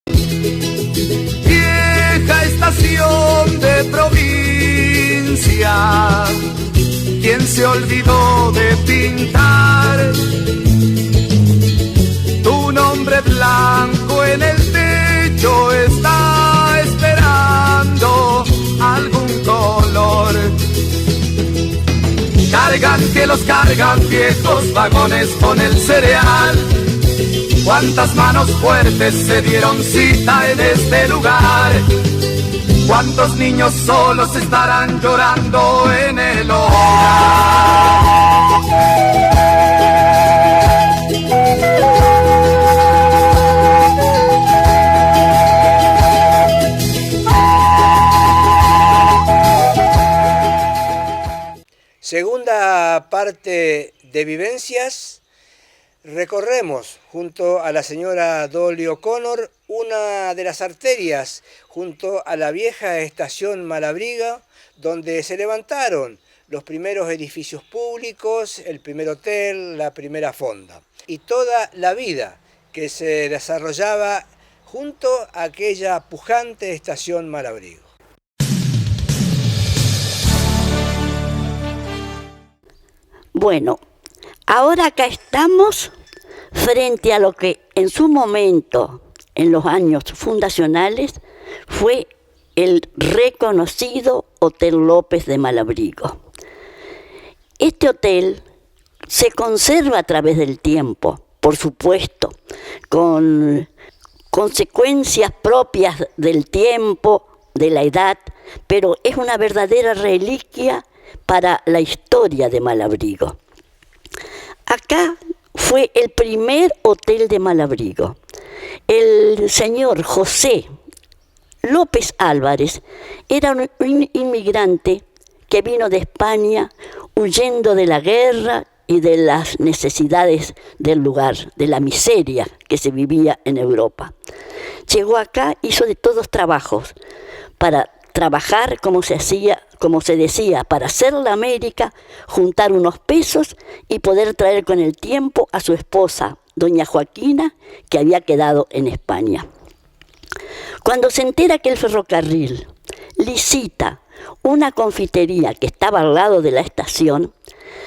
Vieja estación de provincia, ¿quién se olvidó de pintar tu nombre blanco en el techo? Está esperando algún color. Cargan que los cargan viejos vagones con el cereal. Cuántas manos fuertes se dieron cita en este lugar. Cuántos niños solos estarán llorando en el hogar. Segunda parte de Vivencias. Recorremos junto a la señora Dolly O'Connor una de las arterias junto a la vieja estación Malabriga, donde se levantaron los primeros edificios públicos, el primer hotel, la primera fonda, y toda la vida que se desarrollaba junto a aquella pujante estación Malabrigo. Bueno, ahora acá estamos frente a lo que en su momento, en los años fundacionales, fue el reconocido Hotel López de Malabrigo. Este hotel se conserva a través del tiempo, por supuesto, con consecuencias propias del tiempo, de la edad, pero es una verdadera reliquia para la historia de Malabrigo. Acá fue el primer hotel de Malabrigo. El señor José López Álvarez era un inmigrante que vino de España huyendo de la guerra y de las necesidades del lugar, de la miseria que se vivía en Europa. Llegó acá, hizo de todos trabajos para trabajar como se decía, para hacer la América, juntar unos pesos y poder traer con el tiempo a su esposa, doña Joaquina, que había quedado en España. Cuando se entera que el ferrocarril licita una confitería que estaba al lado de la estación,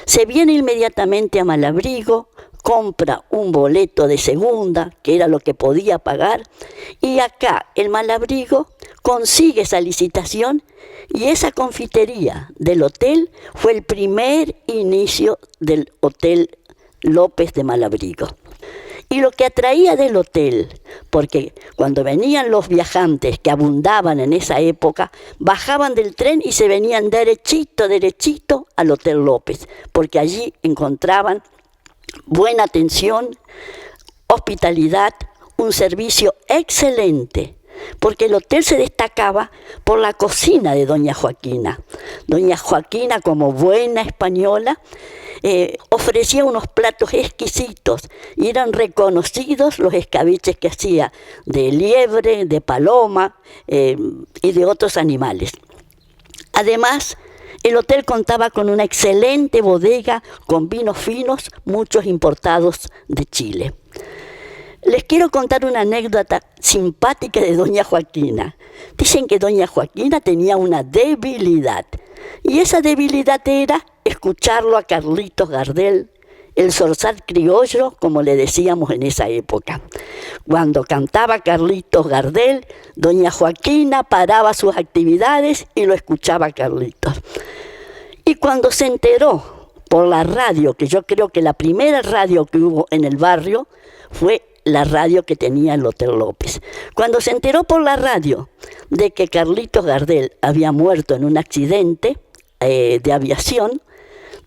se viene inmediatamente a Malabrigo, compra un boleto de segunda, que era lo que podía pagar, y acá en Malabrigo consigue esa licitación y esa confitería del hotel fue el primer inicio del Hotel López de Malabrigo. Y lo que atraía del hotel, porque cuando venían los viajantes que abundaban en esa época, bajaban del tren y se venían derechito al Hotel López, porque allí encontraban buena atención, hospitalidad, un servicio excelente, porque el hotel se destacaba por la cocina de doña Joaquina. Doña Joaquina, como buena española, ofrecía unos platos exquisitos y eran reconocidos los escabeches que hacía de liebre, de paloma y de otros animales. Además, el hotel contaba con una excelente bodega con vinos finos, muchos importados de Chile. Les quiero contar una anécdota simpática de doña Joaquina. Dicen que doña Joaquina tenía una debilidad, y esa debilidad era escucharlo a Carlitos Gardel, el zorzal criollo, como le decíamos en esa época. Cuando cantaba Carlitos Gardel, doña Joaquina paraba sus actividades y lo escuchaba a Carlitos. Y cuando se enteró por la radio, que yo creo que la primera radio que hubo en el barrio fue la radio que tenía el Hotel López. Cuando se enteró por la radio de que Carlitos Gardel había muerto en un accidente de aviación,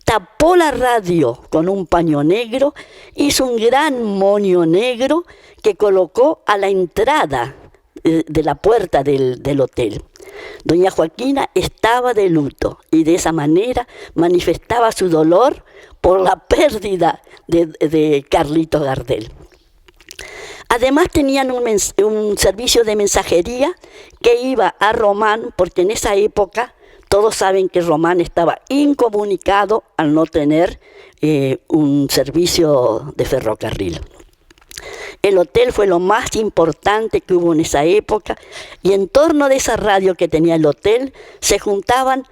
tapó la radio con un paño negro, hizo un gran moño negro que colocó a la entrada de la puerta del hotel. Doña Joaquina estaba de luto y de esa manera manifestaba su dolor por la pérdida de Carlitos Gardel. Además tenían un servicio de mensajería que iba a Román, porque en esa época todos saben que Román estaba incomunicado al no tener un servicio de ferrocarril. El hotel fue lo más importante que hubo en esa época y en torno de esa radio que tenía el hotel se juntaban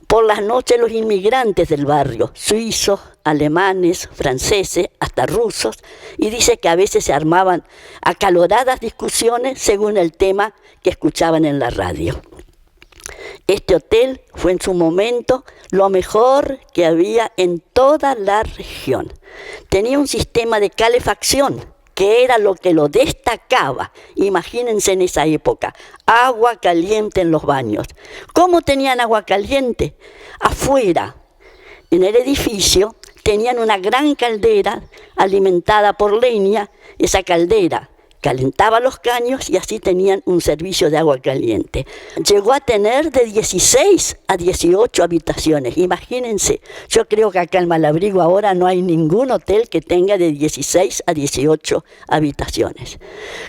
por las noches los inmigrantes del barrio, suizos, alemanes, franceses, hasta rusos, y dice que a veces se armaban acaloradas discusiones según el tema que escuchaban en la radio. Este hotel fue en su momento lo mejor que había en toda la región. Tenía un sistema de calefacción, que era lo que lo destacaba. Imagínense en esa época, agua caliente en los baños. ¿Cómo tenían agua caliente? Afuera, en el edificio, tenían una gran caldera alimentada por leña. Esa caldera calentaba los caños y así tenían un servicio de agua caliente. Llegó a tener de 16 a 18 habitaciones. Imagínense, yo creo que acá en Malabrigo ahora no hay ningún hotel que tenga de 16 a 18 habitaciones.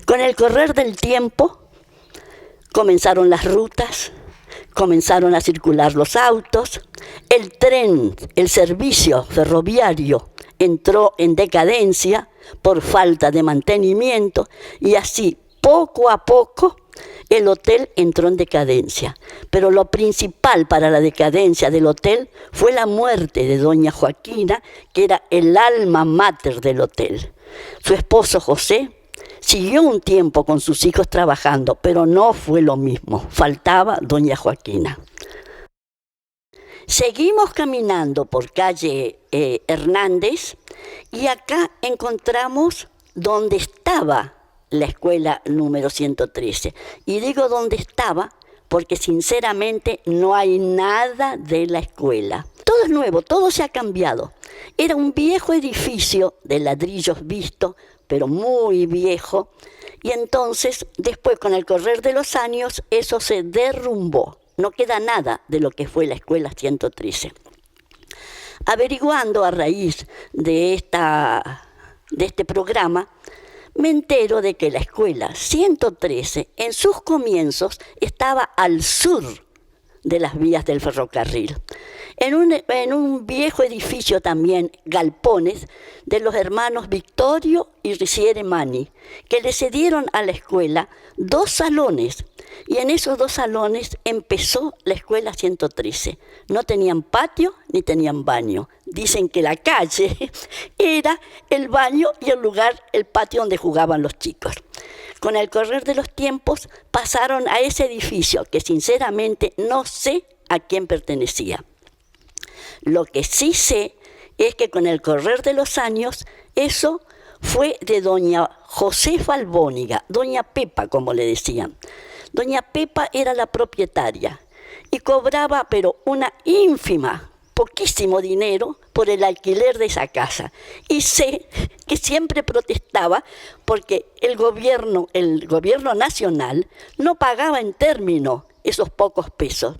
Con el correr del tiempo comenzaron las rutas, comenzaron a circular los autos, el tren, el servicio ferroviario entró en decadencia por falta de mantenimiento y así poco a poco el hotel entró en decadencia. Pero lo principal para la decadencia del hotel fue la muerte de doña Joaquina, que era el alma mater del hotel. Su esposo José siguió un tiempo con sus hijos trabajando, pero no fue lo mismo, faltaba doña Joaquina. Seguimos caminando por calle Hernández y acá encontramos donde estaba la escuela número 113. Y digo donde estaba porque sinceramente no hay nada de la escuela. Todo es nuevo, todo se ha cambiado. Era un viejo edificio de ladrillos visto, pero muy viejo. Y entonces, después con el correr de los años, eso se derrumbó. No queda nada de lo que fue la escuela 113. Averiguando a raíz de este programa, me entero de que la escuela 113 en sus comienzos estaba al sur de las vías del ferrocarril, en un viejo edificio también, galpones, de los hermanos Victorio y Riciere Mani, que le cedieron a la escuela 2 salones, y en esos 2 salones empezó la escuela 113. No tenían patio ni tenían baño. Dicen que la calle era el baño y el patio donde jugaban los chicos. Con el correr de los tiempos pasaron a ese edificio que sinceramente no sé a quién pertenecía. Lo que sí sé es que con el correr de los años eso fue de doña Josefa Albóniga, doña Pepa como le decían. Doña Pepa era la propietaria y cobraba pero una ínfima, poquísimo dinero por el alquiler de esa casa. Y sé que siempre protestaba porque el gobierno nacional no pagaba en términos esos pocos pesos.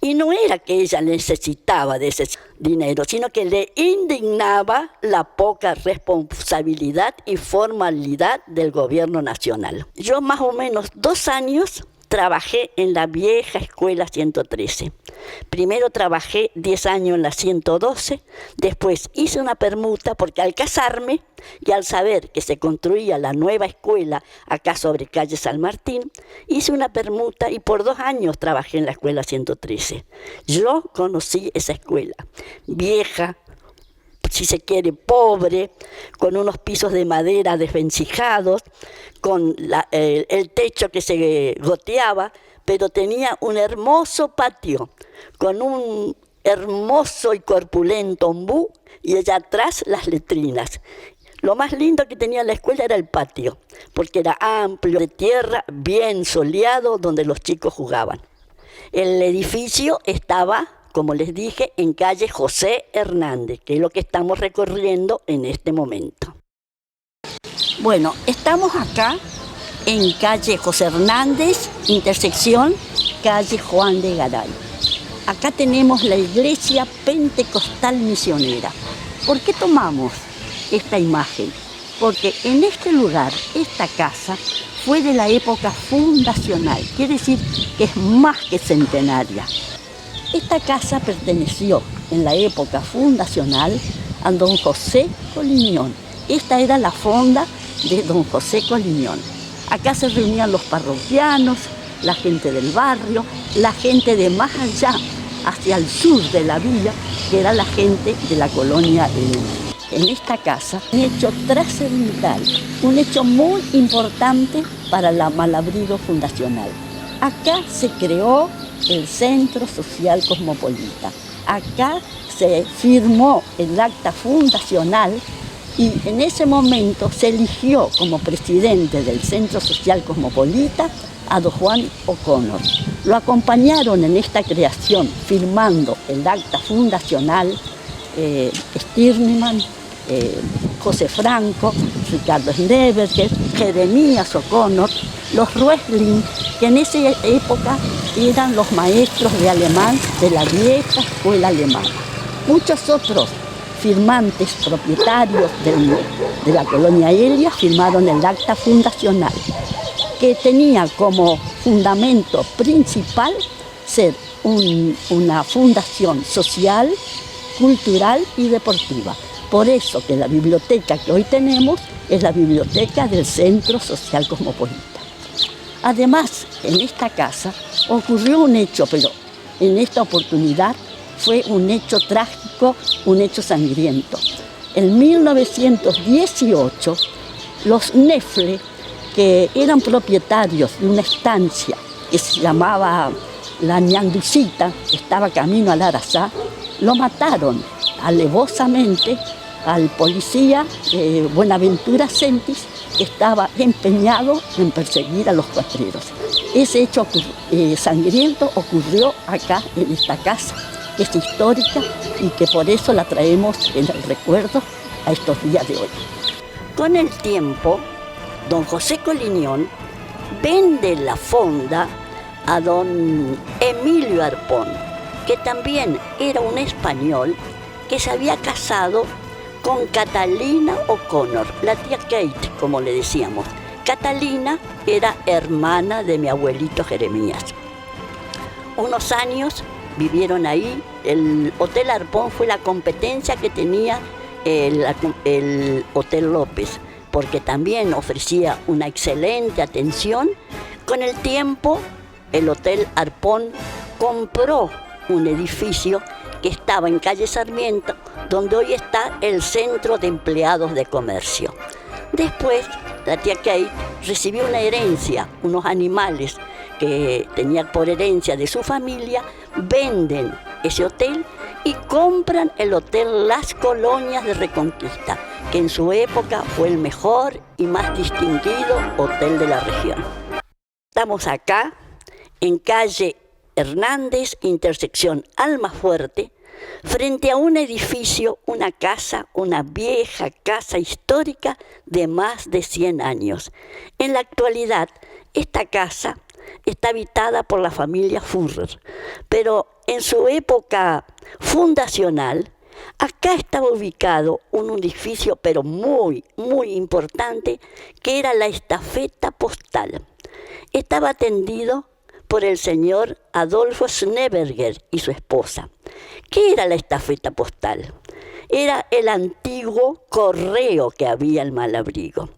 Y no era que ella necesitaba de ese dinero, sino que le indignaba la poca responsabilidad y formalidad del gobierno nacional. Yo más o menos 2 años trabajé en la vieja escuela 113. Primero trabajé 10 años en la 112, después hice una permuta porque al casarme y al saber que se construía la nueva escuela acá sobre calle San Martín, hice una permuta y por 2 años trabajé en la escuela 113. Yo conocí esa escuela, vieja, si se quiere, pobre, con unos pisos de madera desvencijados, con el techo que se goteaba, pero tenía un hermoso patio, con un hermoso y corpulento ombú, y allá atrás las letrinas. Lo más lindo que tenía la escuela era el patio, porque era amplio, de tierra, bien soleado, donde los chicos jugaban. El edificio estaba, como les dije, en calle José Hernández, que es lo que estamos recorriendo en este momento. Bueno, estamos acá en calle José Hernández, intersección calle Juan de Garay. Acá tenemos la iglesia pentecostal misionera. ¿Por qué tomamos esta imagen? Porque en este lugar, esta casa, fue de la época fundacional, quiere decir que es más que centenaria. Esta casa perteneció en la época fundacional a don José Coliñón. Esta era la fonda de don José Coliñón. Acá se reunían los parroquianos, la gente del barrio, la gente de más allá, hacia el sur de la villa, que era la gente de la colonia Elías. En esta casa, un hecho trascendental, un hecho muy importante para la Malabrigo Fundacional. Acá se creó el Centro Social Cosmopolita. Acá se firmó el acta fundacional y en ese momento se eligió como presidente del Centro Social Cosmopolita a don Juan O'Connor. Lo acompañaron en esta creación, firmando el acta fundacional, Stirnemann, José Franco, Ricardo Schneeberger, Jeremías O'Connor, los Roesling, que en esa época eran los maestros de alemán de la vieja escuela alemana. Muchos otros firmantes, propietarios de la colonia Elia, firmaron el acta fundacional, que tenía como fundamento principal ser una fundación social, cultural y deportiva. Por eso que la biblioteca que hoy tenemos es la biblioteca del Centro Social Cosmopolita. Además, en esta casa ocurrió un hecho, pero en esta oportunidad fue un hecho trágico, un hecho sangriento. En 1918, los Nefle, que eran propietarios de una estancia que se llamaba La Ñanducita, que estaba camino al Arazá, lo mataron alevosamente al policía Buenaventura Sentis, que estaba empeñado en perseguir a los cuatreros. Ese hecho sangriento ocurrió acá en esta casa, que es histórica y que por eso la traemos en el recuerdo a estos días de hoy. Con el tiempo, don José Coliñón vende la fonda a don Emilio Arpón, que también era un español que se había casado con Catalina O'Connor, la tía Kate, como le decíamos. Catalina era hermana de mi abuelito Jeremías. Unos años vivieron ahí. El Hotel Arpón fue la competencia que tenía el Hotel López, porque también ofrecía una excelente atención. Con el tiempo, el Hotel Arpón compró un edificio que estaba en calle Sarmiento, donde hoy está el Centro de Empleados de Comercio. Después, la tía Kate recibió una herencia, unos animales que tenía por herencia de su familia, venden ese hotel y compran el Hotel Las Colonias de Reconquista, que en su época fue el mejor y más distinguido hotel de la región. Estamos acá, en calle Hernández, intersección Almafuerte, frente a un edificio, una casa, una vieja casa histórica de más de 100 años. En la actualidad, esta casa está habitada por la familia Furrer, pero en su época fundacional, acá estaba ubicado un edificio, pero muy, muy importante, que era la estafeta postal. Estaba atendido por el señor Adolfo Schneeberger y su esposa. ¿Qué era la estafeta postal? Era el antiguo correo que había en Malabrigo.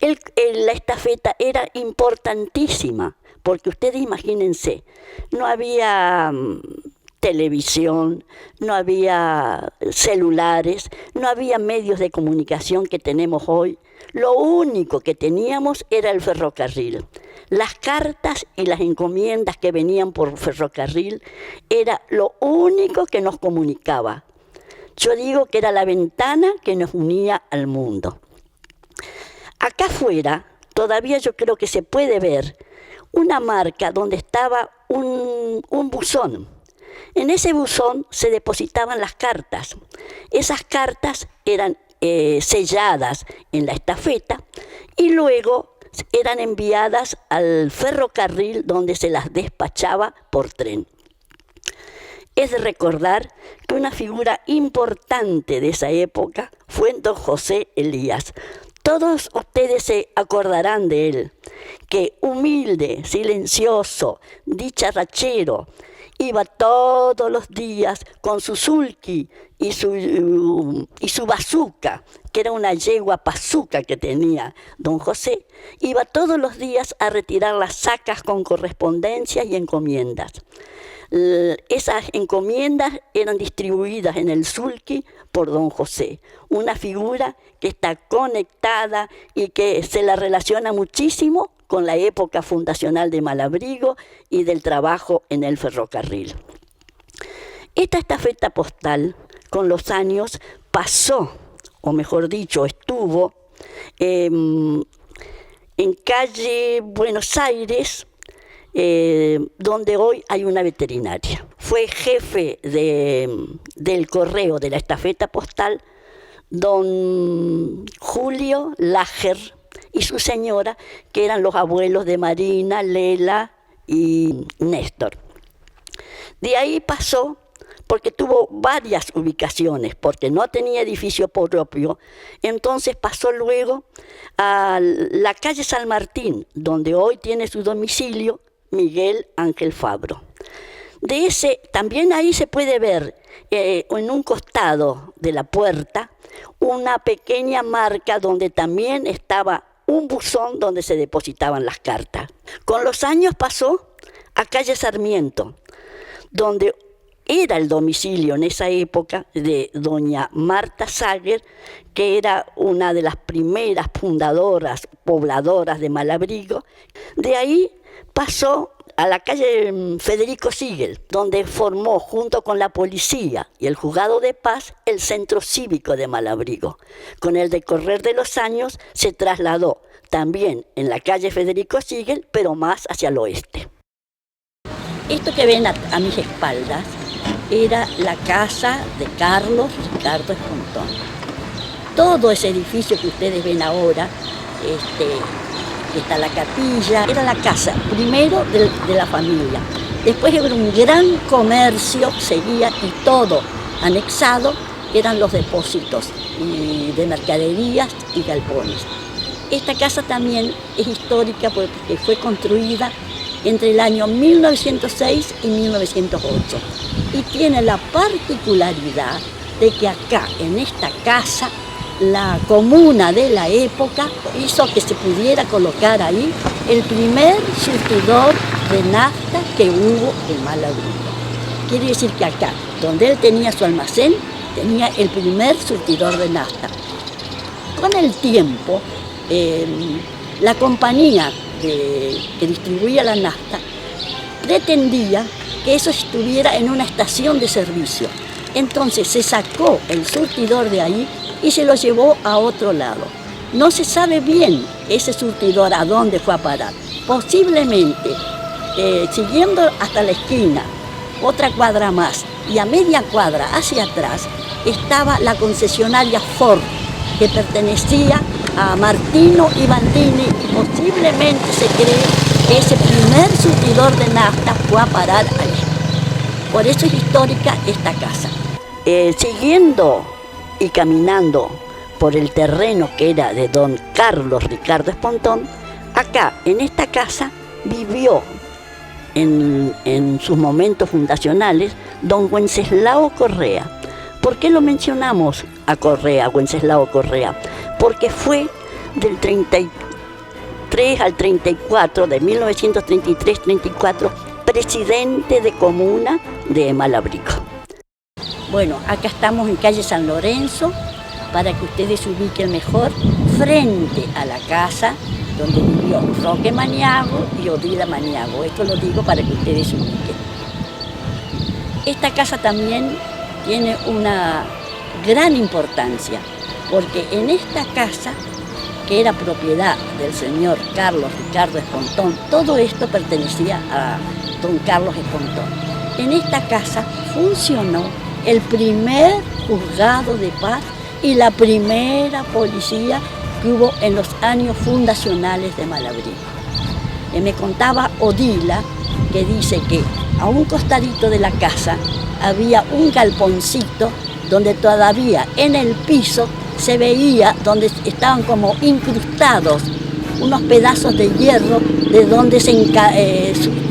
La estafeta era importantísima, porque ustedes imagínense, no había televisión, no había celulares, no había medios de comunicación que tenemos hoy. Lo único que teníamos era el ferrocarril. Las cartas y las encomiendas que venían por ferrocarril era lo único que nos comunicaba. Yo digo que era la ventana que nos unía al mundo. Acá afuera, todavía yo creo que se puede ver una marca donde estaba un buzón. En ese buzón se depositaban las cartas. Esas cartas eran selladas en la estafeta y luego eran enviadas al ferrocarril donde se las despachaba por tren. Es de recordar que una figura importante de esa época fue don José Elías. Todos ustedes se acordarán de él, que humilde, silencioso, dicharachero iba todos los días con su sulky y su bazuca, que era una yegua pazuca que tenía don José, iba todos los días a retirar las sacas con correspondencias y encomiendas. Esas encomiendas eran distribuidas en el sulky por don José, una figura que está conectada y que se la relaciona muchísimo con la época fundacional de Malabrigo y del trabajo en el ferrocarril. Esta estafeta postal con los años pasó, o mejor dicho, estuvo en calle Buenos Aires, donde hoy hay una veterinaria. Fue jefe del correo de la estafeta postal don Julio Lager y su señora, que eran los abuelos de Marina, Lela y Néstor. De ahí pasó, porque tuvo varias ubicaciones, porque no tenía edificio propio, entonces pasó luego a la calle San Martín, donde hoy tiene su domicilio Miguel Ángel Fabro. De ese, también ahí se puede ver en un costado de la puerta una pequeña marca donde también estaba un buzón donde se depositaban las cartas. Con los años pasó a calle Sarmiento, donde era el domicilio en esa época de doña Marta Sager, que era una de las primeras fundadoras, pobladoras de Malabrigo. De ahí pasó a la calle Federico Siegel, donde formó junto con la policía y el juzgado de paz el centro cívico de Malabrigo. Con el decorrer de los años se trasladó también en la calle Federico Siegel, pero más hacia el oeste. Esto que ven a mis espaldas era la casa de Carlos Ricardo Espontón. Todo ese edificio que ustedes ven ahora, está la capilla, era la casa primero de la familia. Después era un gran comercio, seguía, y todo anexado eran los depósitos de mercaderías y galpones. Esta casa también es histórica porque fue construida entre el año 1906 y 1908 y tiene la particularidad de que acá, en esta casa, la comuna de la época hizo que se pudiera colocar ahí el primer surtidor de nafta que hubo en Malabrigo. Quiere decir que acá, donde él tenía su almacén, tenía el primer surtidor de nafta. Con el tiempo, la compañía que distribuía la nafta pretendía que eso estuviera en una estación de servicio. Entonces se sacó el surtidor de ahí y se lo llevó a otro lado. No se sabe bien ese surtidor a dónde fue a parar. Posiblemente, siguiendo hasta la esquina, otra cuadra más, y a media cuadra hacia atrás, estaba la concesionaria Ford, que pertenecía a Martino y Bandini, y posiblemente se cree que ese primer surtidor de nafta fue a parar allí. Por eso es histórica esta casa. Siguiendo y caminando por el terreno que era de don Carlos Ricardo Espontón, acá, en esta casa, vivió en sus momentos fundacionales don Wenceslao Correa. ¿Por qué lo mencionamos a Correa, Wenceslao Correa? Porque fue del 33 al 34, de 1933-34, presidente de comuna de Malabrigo. Bueno, acá estamos en calle San Lorenzo, para que ustedes se ubiquen mejor, frente a la casa donde vivió Roque Maniago y Odila Maniago. Esto lo digo para que ustedes se ubiquen. Esta casa también tiene una gran importancia, porque en esta casa, que era propiedad del señor Carlos Ricardo Espontón, todo esto pertenecía a don Carlos Espontón. En esta casa funcionó el primer juzgado de paz y la primera policía que hubo en los años fundacionales de Malabrigo. Me contaba Odila, que dice que a un costadito de la casa había un galponcito donde todavía en el piso se veía, donde estaban como incrustados unos pedazos de hierro de donde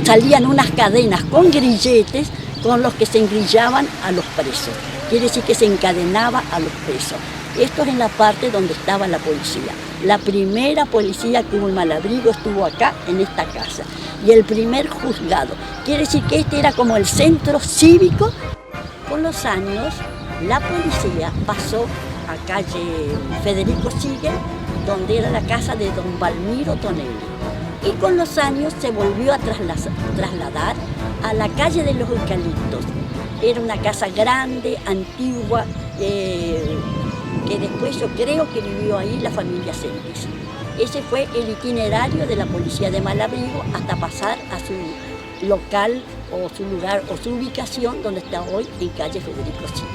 salían unas cadenas con grilletes con los que se engrillaban a los presos. Quiere decir que se encadenaba a los presos. Esto es en la parte donde estaba la policía. La primera policía que hubo en Malabrigo estuvo acá, en esta casa. Y el primer juzgado. Quiere decir que este era como el centro cívico. Con los años, la policía pasó a calle Federico Sigue, donde era la casa de don Balmiro Tonelli. Y con los años se volvió a trasladar a la calle de los Eucaliptos. Era una casa grande, antigua, que después yo creo que vivió ahí la familia Sentis. Ese fue el itinerario de la policía de Malabrigo hasta pasar a su local o su lugar o su ubicación donde está hoy en calle Federico Sigue.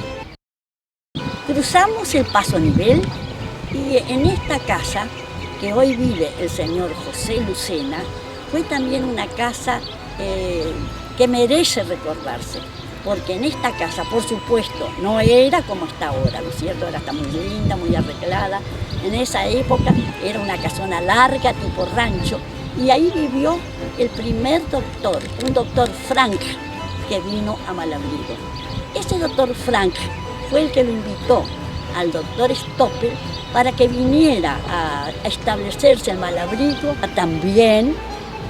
Cruzamos el paso a nivel y en esta casa que hoy vive el señor José Lucena fue también una casa que merece recordarse. Porque en esta casa, por supuesto, no era como está ahora, ¿no es cierto? Ahora está muy linda, muy arreglada. En esa época era una casona larga, tipo rancho, y ahí vivió el primer doctor, un doctor Frank, que vino a Malabrigo. Ese doctor Frank fue el que lo invitó al doctor Stoppel para que viniera a establecerse en Malabrigo. También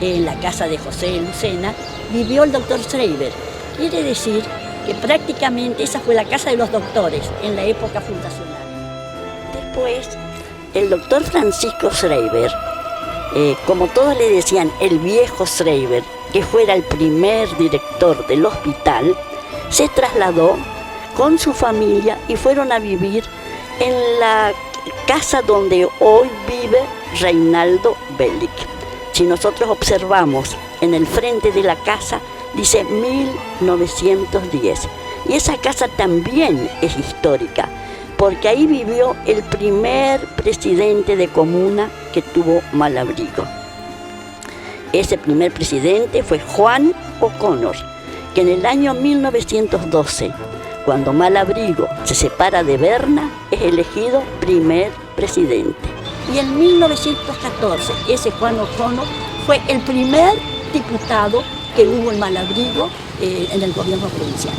en la casa de José Lucena vivió el doctor Schreiber. Quiere decir que prácticamente esa fue la casa de los doctores en la época fundacional. Después, el doctor Francisco Schreiber, como todos le decían, el viejo Schreiber, que fuera el primer director del hospital, se trasladó con su familia y fueron a vivir en la casa donde hoy vive Reinaldo Bellic. Si nosotros observamos en el frente de la casa, dice 1910. Y esa casa también es histórica, porque ahí vivió el primer presidente de comuna que tuvo Malabrigo. Ese primer presidente fue Juan O'Connor, que en el año 1912, cuando Malabrigo se separa de Berna, es elegido primer presidente. Y en 1914, ese Juan O'Connor fue el primer diputado que hubo en Malabrigo en el gobierno provincial.